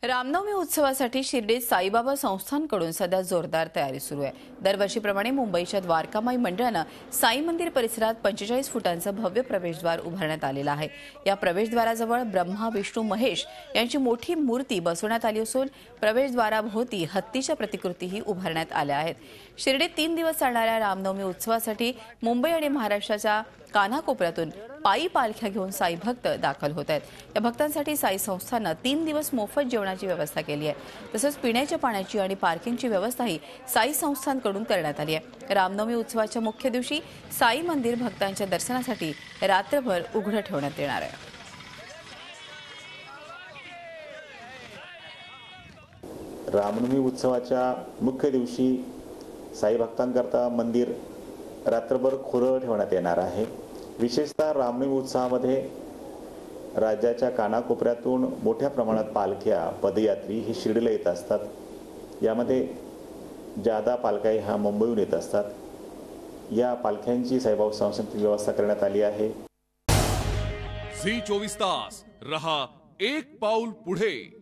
रामनवमी उत्सवासाठी शिर्डीत साईबाबा संस्थानकडून सध्या जोरदार तयारी सुरू आहे। दरवर्षीप्रमाणे मुंबईच्या द्वारकामाई मंडळानं साई मंदिर परिसरात 45 फुटांचं भव्य प्रवेशद्वार उभारण्यात आलेलं आहे। या प्रवेशद्वाराजवळ ब्रह्मा विष्णू महेश यांची मोठी मूर्ती बसवण्यात आली असून प्रवेशद्वाराभोवती हत्तीच्या प्रतिकृतीही उभारण्यात आल्या आहेत। शिर्डीत 3 दिवस चालणाऱ्या रामनवमी उत्सवासाठी मुंबई आणि महाराष्ट्राच्या कानाकोपऱ्यातून पायी पालख्या घेऊन साई भक्त दाखल होत आहेत। या भक्तांसाठी साई संस्थानं 3 दिवस मोफत जेवणाची व्यवस्था केली आहे। तसंच पिण्याच्या पाण्याची आणि पार्किंगची व्यवस्थाही साई संस्थांकडून करण्यात आली आहे। रामनवमी उत्सवाच्या मुख्य दिवशी साई मंदिर भक्तांच्या दर्शनासाठी रात्रभर उघडं ठेवण्यात येणार आहे। रामनवमी उत्सवाच्या मुख्य दिवशी साई भक्तांकरता मंदिर रात्रभर खुलं ठेवण्यात येणार आहे। विशेषतः रामनवमी उत्सवामध्ये राज्याच्या कानाकोपऱ्यातून मोठ्या प्रमाणात पालख्या पदयात्री ही शिर्डीला येत असतात। यामध्ये जादा पालख्या ह्या मुंबईहून येत असतात। या पालख्यांची साईबाबा संस्थानची व्यवस्था करण्यात आली आहे। झी 24 तास रहा एक पाऊल पुढे।